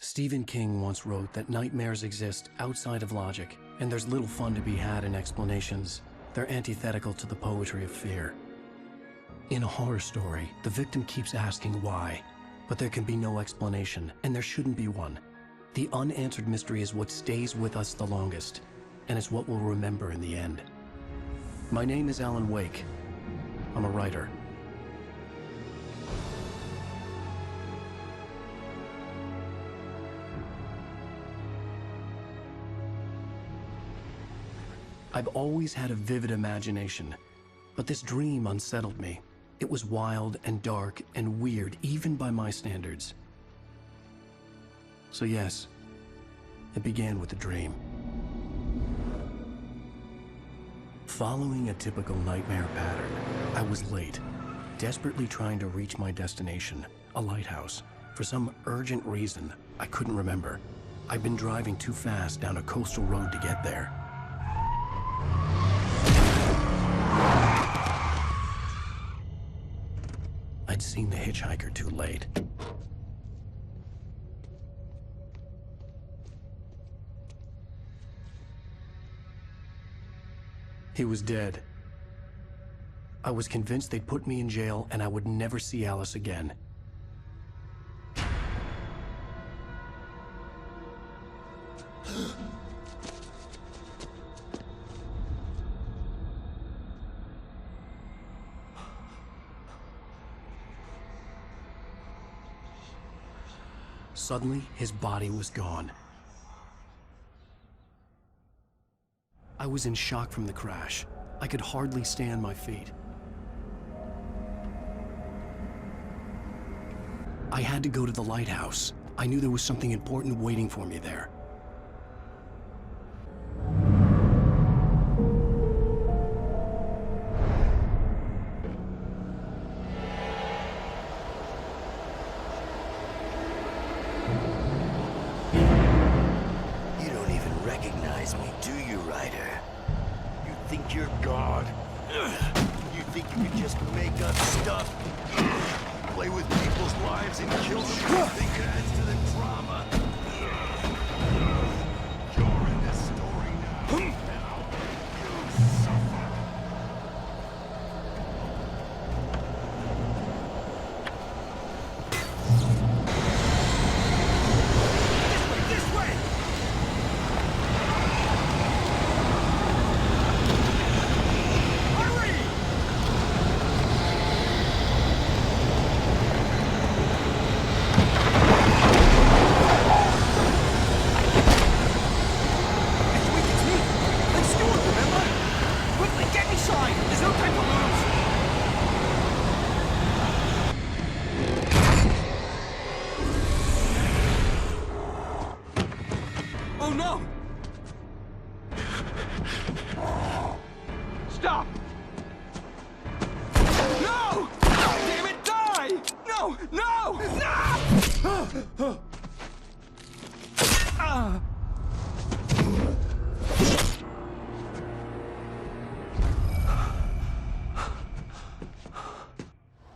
Stephen King once wrote that nightmares exist outside of logic, and there's little fun to be had in explanations. They're antithetical to the poetry of fear. In a horror story, the victim keeps asking why, but there can be no explanation, and there shouldn't be one. The unanswered mystery is what stays with us the longest, and it's what we'll remember in the end. My name is Alan Wake. I'm a writer. I've always had a vivid imagination, but this dream unsettled me. It was wild and dark and weird, even by my standards. So yes, it began with a dream. Following a typical nightmare pattern, I was late, desperately trying to reach my destination, a lighthouse. For some urgent reason, I couldn't remember. I'd been driving too fast down a coastal road to get there. I'd seen the hitchhiker too late. He was dead. I was convinced they'd put me in jail and I would never see Alice again. Suddenly, his body was gone. I was in shock from the crash. I could hardly stay on my feet. I had to go to the lighthouse. I knew there was something important waiting for me there. You're God. You think you can just make up stuff? Play with people's lives and kill them? You think it adds to the drama? You're in this story now. Now you suffer. This way! Oh no! Stop! No! Damn it, die! No! No! No!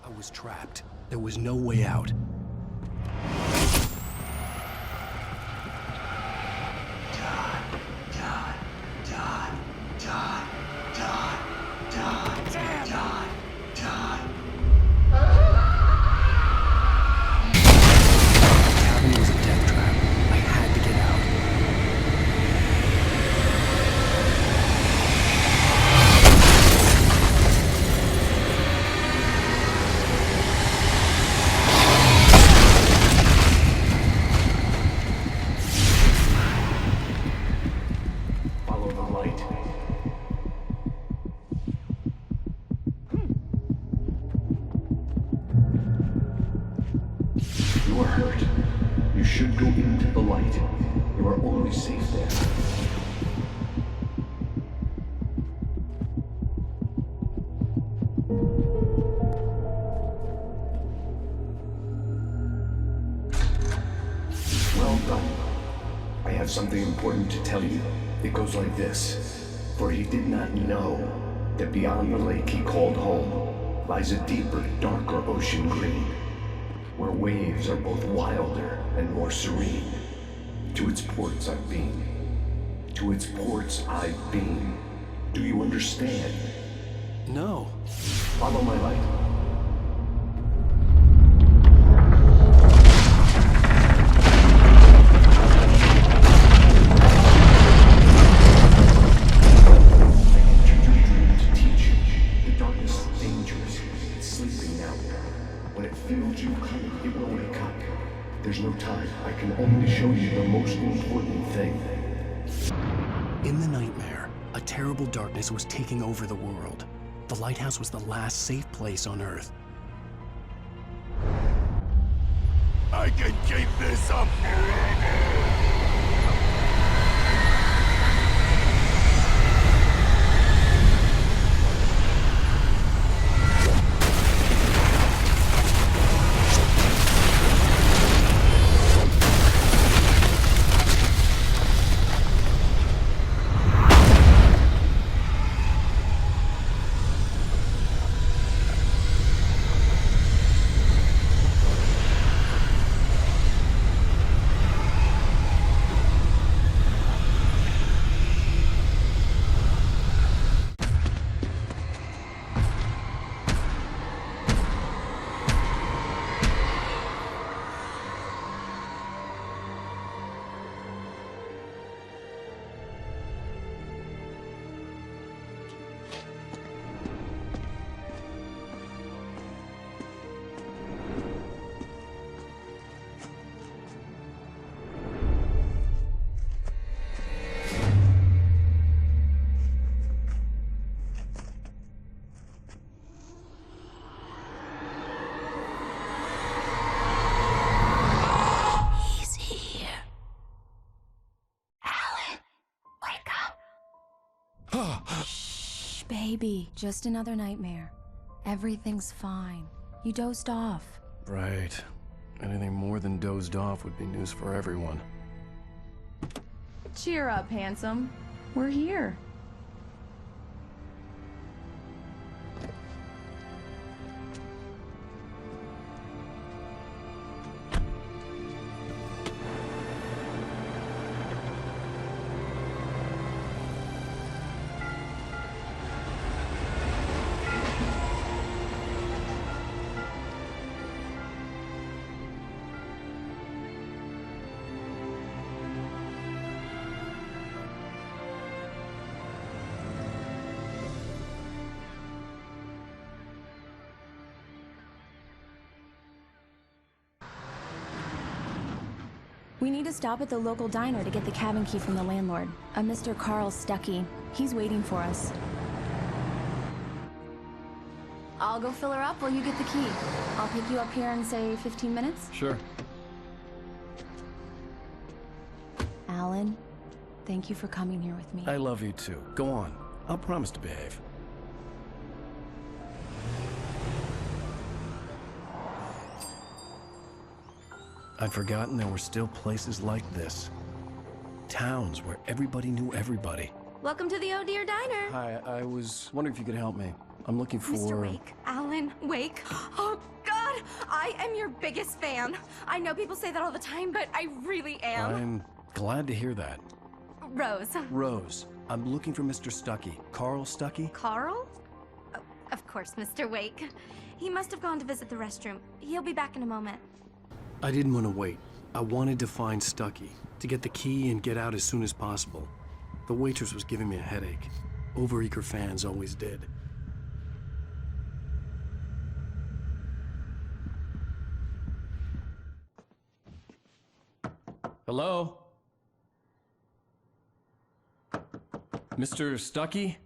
I was trapped. There was no way out. You are hurt. You should go into the light. You are only safe there. Well done. I have something important to tell you. It goes like this. For he did not know that beyond the lake he called home lies a deeper, darker ocean green. where waves are both wilder and more serene. To its ports I've been. To its ports I've been. Do you understand? No. Follow my light. There's no time. I can only show you the most important thing. In the nightmare, a terrible darkness was taking over the world. The lighthouse was the last safe place on Earth. I can keep this up forever! Shh, baby. Just another nightmare. Everything's fine. You dozed off. Right. Anything more than dozed off would be news for everyone. Cheer up, handsome. We're here. We need to stop at the local diner to get the cabin key from the landlord, a Mr. Carl Stuckey. He's waiting for us. I'll go fill her up while you get the key. I'll pick you up here in, say, 15 minutes? Sure. Alan, thank you for coming here with me. I love you too. Go on. I'll promise to behave. I'd forgotten there were still places like this. Towns where everybody knew everybody. Welcome to the Oh Dear Diner. Hi, I was wondering if you could help me. I'm looking for... Mr. Wake. Alan Wake. Oh, God! I am your biggest fan. I know people say that all the time, but I really am. I'm glad to hear that. Rose. Rose, I'm looking for Mr. Stuckey. Carl Stuckey? Carl? Oh, of course, Mr. Wake. He must have gone to visit the restroom. He'll be back in a moment. I didn't want to wait. I wanted to find Stuckey, to get the key and get out as soon as possible. The waitress was giving me a headache. Overeager fans always did. Hello? Mr. Stuckey?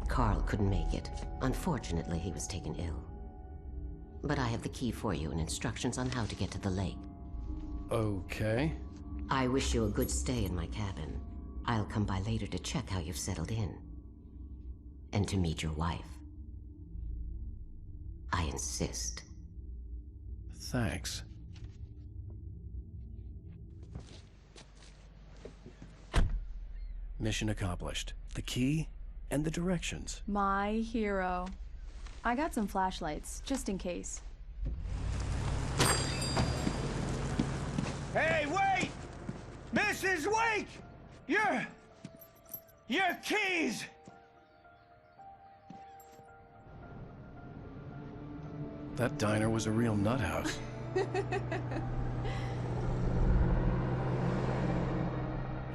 Carl couldn't make it. Unfortunately, he was taken ill. But I have the key for you and instructions on how to get to the lake. Okay. I wish you a good stay in my cabin. I'll come by later to check how you've settled in. And to meet your wife. I insist. Thanks. Mission accomplished. The key and the directions. My hero. I got some flashlights, just in case. Hey, wait! Mrs. Wake! Your keys! That diner was a real nut house.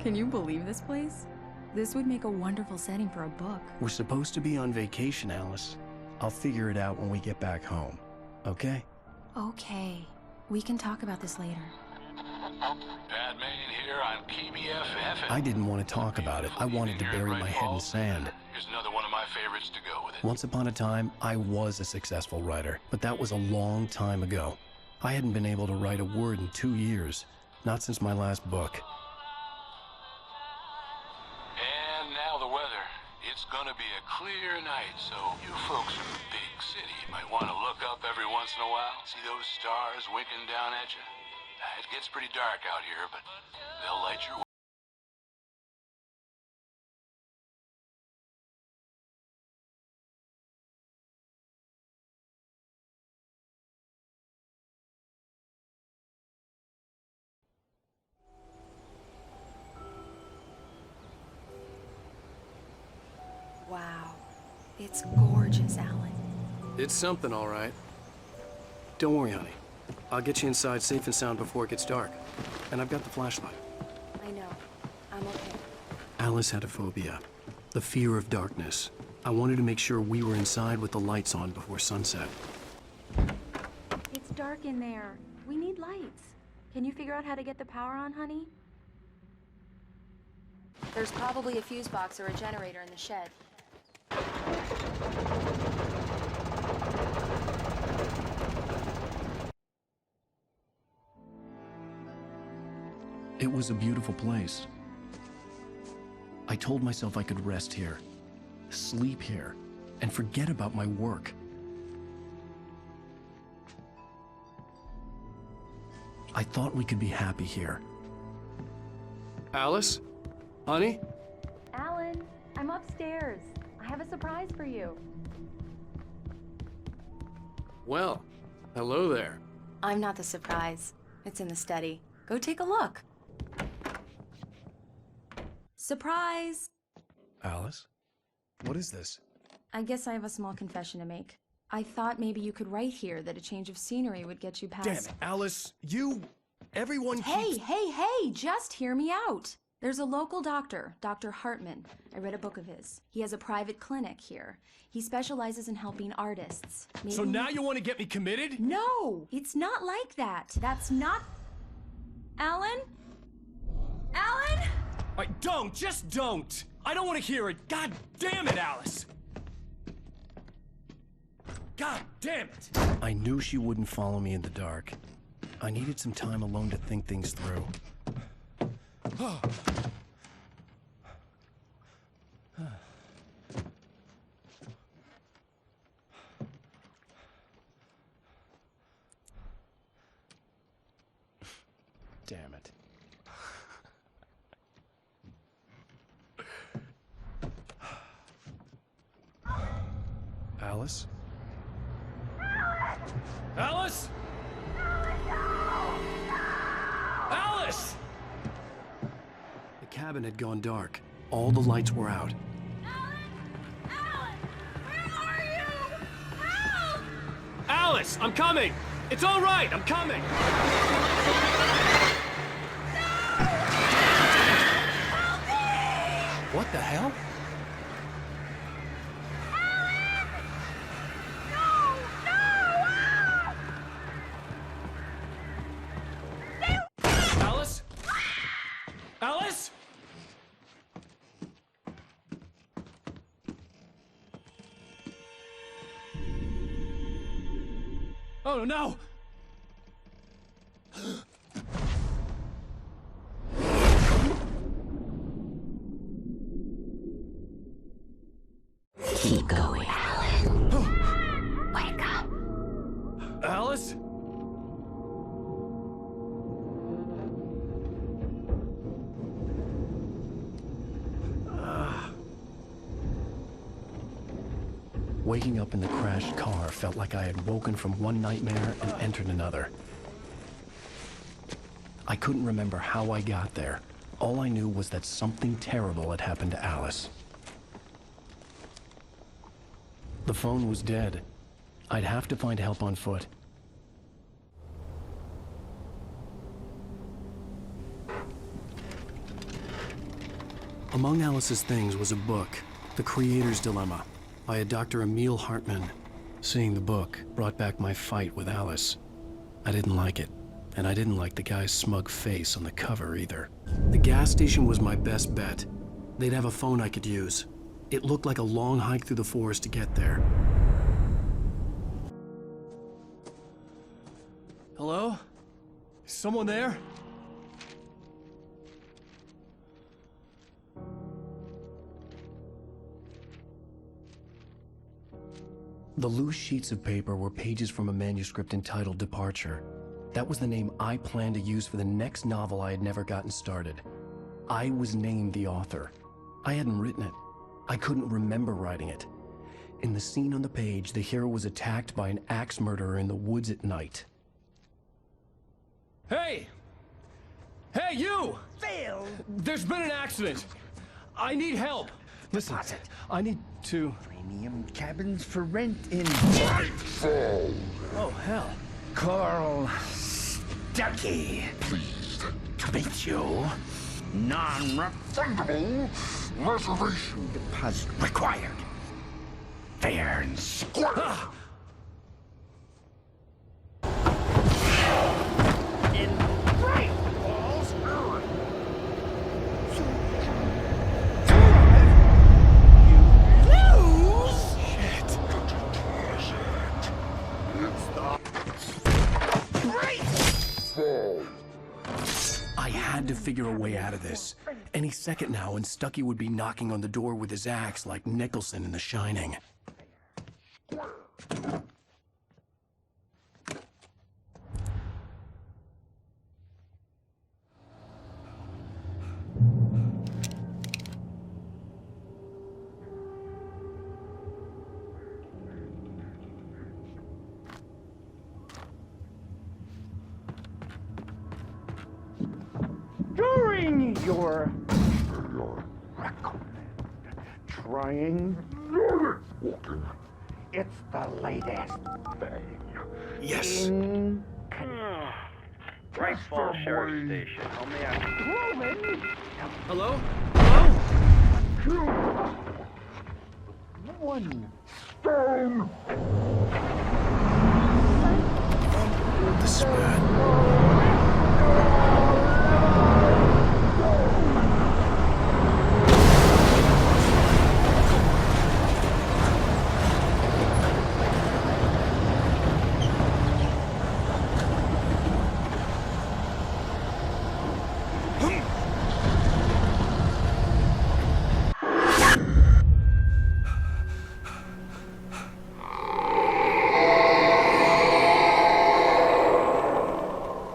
Can you believe this place? This would make a wonderful setting for a book. We're supposed to be on vacation, Alice. I'll figure it out when we get back home, okay? Okay. We can talk about this later. Batman here on KBFF. I didn't want to talk about it. I wanted to bury my head in sand. Here's another one of my favorites to go with it. Once upon a time, I was a successful writer, but that was a long time ago. I hadn't been able to write a word in 2 years, not since my last book. And now the weather. It's gonna be a clear night, so you folks in the big city might want to look up every once in a while. See those stars winking down at you? It gets pretty dark out here, but they'll light your way. Wow. It's gorgeous, Alan. It's something, all right. Don't worry, honey. I'll get you inside safe and sound before it gets dark. And I've got the flashlight. I know. I'm okay. Alice had a phobia. The fear of darkness. I wanted to make sure we were inside with the lights on before sunset. It's dark in there. We need lights. Can you figure out how to get the power on, honey? There's probably a fuse box or a generator in the shed. It was a beautiful place. I told myself I could rest here, sleep here, and forget about my work. I thought we could be happy here. Alice? Honey? Alan, I'm upstairs. I have a surprise for you. Well, hello there. I'm not the surprise. It's in the study. Go take a look. Surprise! Alice? What is this? I guess I have a small confession to make. I thought maybe you could write here that a change of scenery would get you past... Damn it, Alice, everyone Hey, just hear me out. There's a local doctor, Dr. Hartman. I read a book of his. He has a private clinic here. He specializes in helping artists. Maybe... So now you want to get me committed? No, it's not like that. That's not... Alan? Alan? Just don't! I don't want to hear it! God damn it, Alice! God damn it! I knew she wouldn't follow me in the dark. I needed some time alone to think things through. Damn it. Alice? Alice? Alice! The cabin had gone dark. All the lights were out. Alan! Where are you? Help! Alice, I'm coming! It's all right, I'm coming! What the hell? Alice? Alice? Oh no! Keep going, Alan. Wake up. Alice? Waking up in the crashed car felt like I had woken from one nightmare and entered another. I couldn't remember how I got there. All I knew was that something terrible had happened to Alice. The phone was dead. I'd have to find help on foot. Among Alice's things was a book, The Creator's Dilemma, by a Dr. Emil Hartman. Seeing the book brought back my fight with Alice. I didn't like it, and I didn't like the guy's smug face on the cover either. The gas station was my best bet. They'd have a phone I could use. It looked like a long hike through the forest to get there. Hello? Is someone there? The loose sheets of paper were pages from a manuscript entitled Departure. That was the name I planned to use for the next novel I had never gotten started. I was named the author. I hadn't written it. I couldn't remember writing it. In the scene on the page, the hero was attacked by an axe murderer in the woods at night. Hey! Hey, you! Phil! There's been an accident! I need help! Listen, I need to... Premium cabins for rent in... Oh, hell. Carl Stucky. Pleased To meet you. Non-refundable reservation deposit required. Fair and square. In bright walls. I had to figure a way out of this. Any second now, and Stucky would be knocking on the door with his axe like Nicholson in The Shining. During your trying walking, it's the latest thing. Yes. Right Falls Sheriff Station. How may I... Roman, Hello? Hello? one stone. This is bad.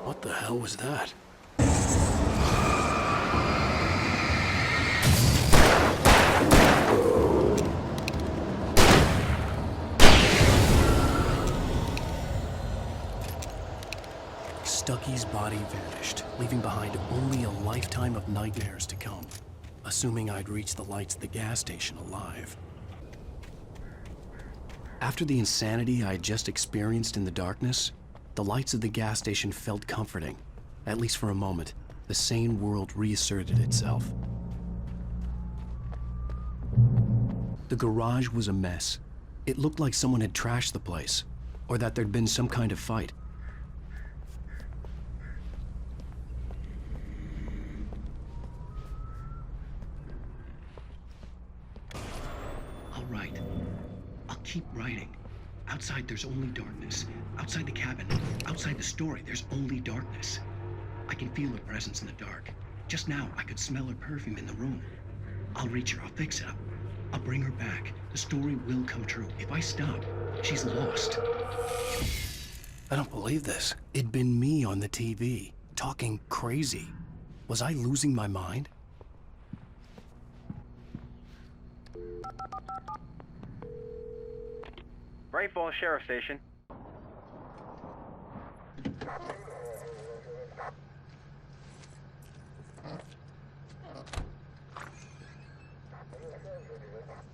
What the hell was that? Stucky's body vanished, leaving behind only a lifetime of nightmares to come, assuming I'd reach the lights at the gas station alive. After the insanity I had just experienced in the darkness, the lights of the gas station felt comforting. At least for a moment, the sane world reasserted itself. The garage was a mess. It looked like someone had trashed the place, or that there'd been some kind of fight. I'll write. I'll keep writing. Outside, there's only darkness. Outside the cabin, outside the story, there's only darkness. I can feel her presence in the dark. Just now, I could smell her perfume in the room. I'll reach her, I'll fix it up. I'll bring her back. The story will come true. If I stop, she's lost. I don't believe this. It'd been me on the TV, talking crazy. Was I losing my mind? Bright Falls Sheriff Station.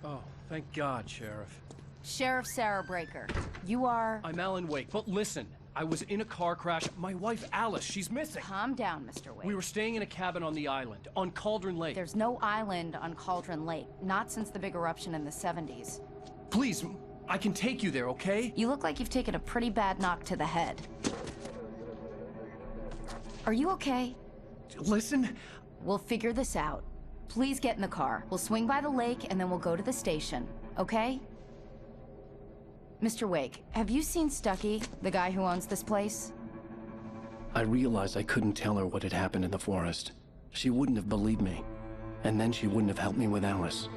Oh, thank God, Sheriff. Sheriff Sarah Breaker. You are... I'm Alan Wake, but listen. I was in a car crash. My wife, Alice, she's missing. Calm down, Mr. Wake. We were staying in a cabin on the island, on Cauldron Lake. There's no island on Cauldron Lake. Not since the big eruption in the 70s. Please, I can take you there, okay? You look like you've taken a pretty bad knock to the head. Are you okay? Listen. We'll figure this out. Please get in the car. We'll swing by the lake and then we'll go to the station, okay? Mr. Wake, have you seen Stucky, the guy who owns this place? I realized I couldn't tell her what had happened in the forest. She wouldn't have believed me. And then she wouldn't have helped me with Alice.